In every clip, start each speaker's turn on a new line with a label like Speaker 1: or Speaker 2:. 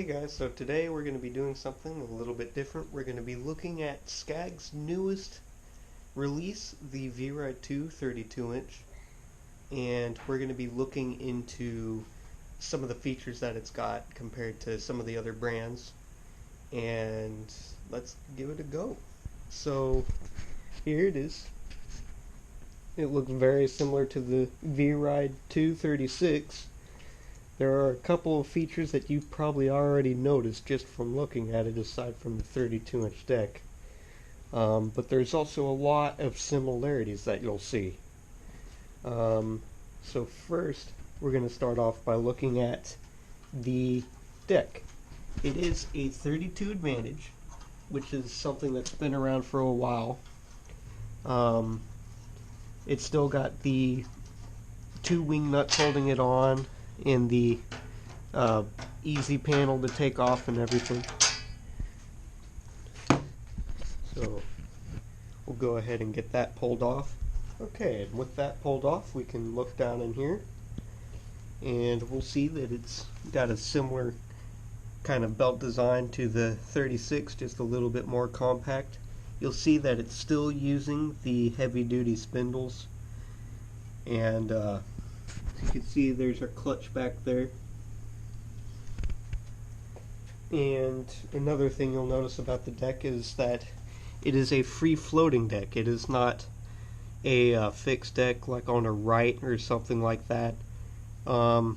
Speaker 1: Hey guys, so today we're going to be doing something a little bit different. We're going to be looking at Scag's newest release, the Vride II 32-inch, and we're going to be looking into some of the features that it's got compared to some of the other brands, and let's give it a go. So here it is. It looks very similar to the Vride II 36. There are a couple of features that you probably already noticed just from looking at it, aside from the 32-inch deck. But there's also a lot of similarities that you'll see. So first, we're going to start off by looking at the deck. It is a 32 Advantage, which is something that's been around for a while. It's still got the two wing nuts holding it on, and the easy panel to take off and everything. So we'll go ahead and get that pulled off. Okay, and with that pulled off, we can look down in here and we'll see that it's got a similar kind of belt design to the 36, just a little bit more compact. You'll see that it's still using the heavy duty spindles, and you can see there's our clutch back there. And another thing you'll notice about the deck is that it is a free floating deck. It is not a fixed deck like on a right or something like that. And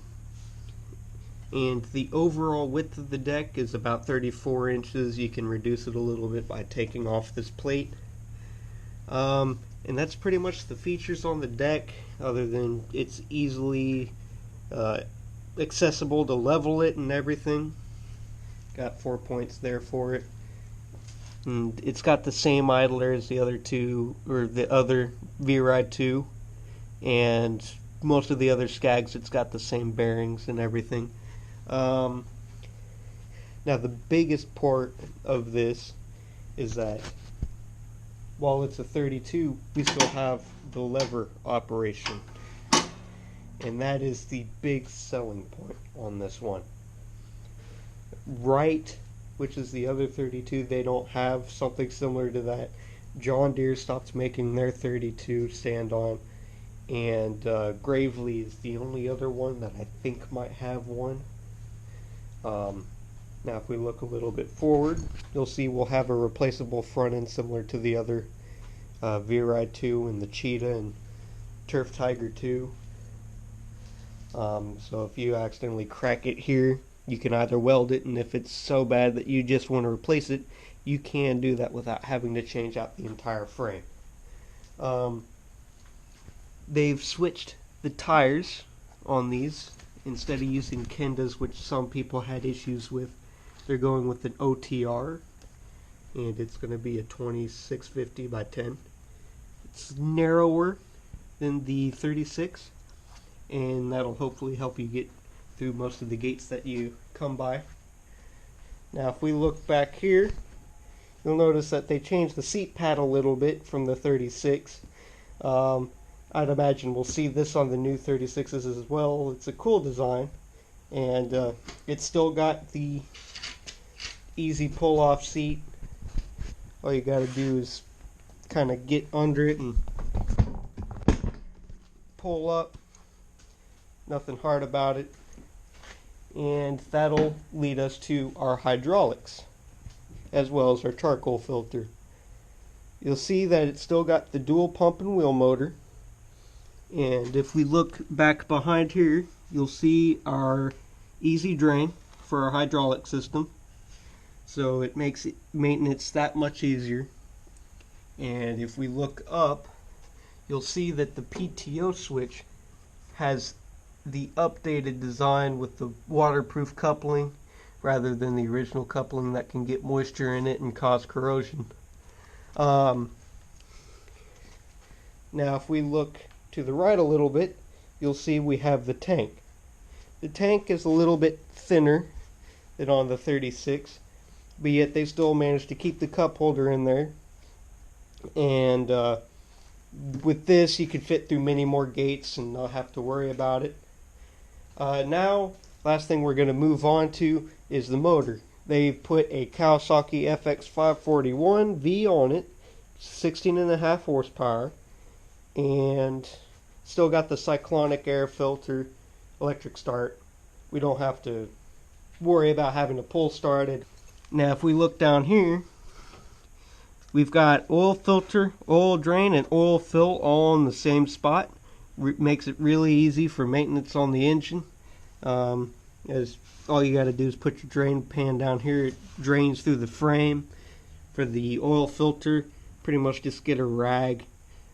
Speaker 1: the overall width of the deck is about 34 inches. You can reduce it a little bit by taking off this plate. And that's pretty much the features on the deck, other than it's easily accessible to level it and everything. Got 4 points there for it. And it's got the same idler as the other two, or the other Vride 2, and most of the other Scags. It's got the same bearings and everything. Now the biggest part of this is that while it's a 32, we still have the lever operation, and that is the big selling point on this one. Right, which is the other 32, they don't have something similar to that. John Deere stopped making their 32 stand-on, and Gravely is the only other one that I think might have one. Now if we look a little bit forward, you'll see we'll have a replaceable front end similar to the other Vride 2 and the Cheetah and Turf Tiger 2. So if you accidentally crack it here, you can either weld it, and if it's so bad that you just want to replace it, you can do that without having to change out the entire frame. They've switched the tires on these. Instead of using Kendas, which some people had issues with, they're going with an OTR, and it's going to be a 2650 by 10. It's narrower than the 36, and that'll hopefully help you get through most of the gates that you come by. Now if we look back here, you'll notice that they changed the seat pad a little bit from the 36. I'd imagine we'll see this on the new 36s as well. It's a cool design, and it's still got the easy pull-off seat. All you gotta do is kind of get under it and pull up. Nothing hard about it. And that'll lead us to our hydraulics, as well as our charcoal filter. You'll see that it's still got the dual pump and wheel motor. And if we look back behind here, you'll see our easy drain for our hydraulic system. So it makes maintenance that much easier. And if we look up, you'll see that the PTO switch has the updated design with the waterproof coupling rather than the original coupling that can get moisture in it and cause corrosion. Now if we look to the right a little bit, you'll see we have the tank. The tank is a little bit thinner than on the 36, but yet they still managed to keep the cup holder in there. And with this, you could fit through many more gates and not have to worry about it. Now Last thing we're going to move on to is the motor. They've put a Kawasaki FX541V on it, 16.5 horsepower, and still got the cyclonic air filter, electric start. We don't have to worry about having to pull start it. Now if we look down here, we've got oil filter, oil drain, and oil fill all in the same spot. Makes it really easy for maintenance on the engine. As all you got to do is put your drain pan down here. It drains through the frame. For the oil filter, pretty much just get a rag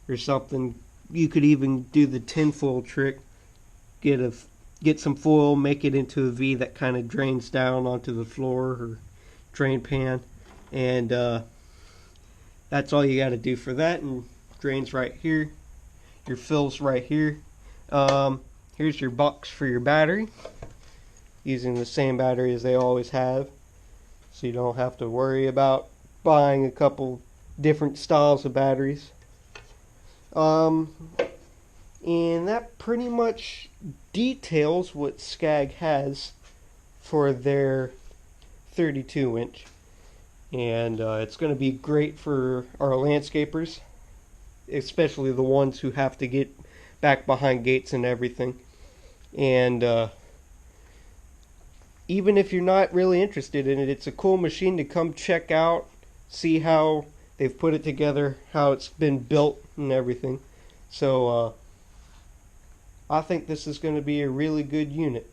Speaker 1: or something. You could even do the tinfoil trick. Get some foil, make it into a V that kind of drains down onto the floor or drain pan, and that's all you got to do for that. And drains right here. Your fill's right here. Here's your box for your battery, using the same battery as they always have, so you don't have to worry about buying a couple different styles of batteries. And that pretty much details what Scag has for their 32-inch, and it's going to be great for our landscapers, especially the ones who have to get back behind gates and everything. And even if you're not really interested in it, it's a cool machine to come check out, see how they've put it together, how it's been built and everything. So I think this is going to be a really good unit.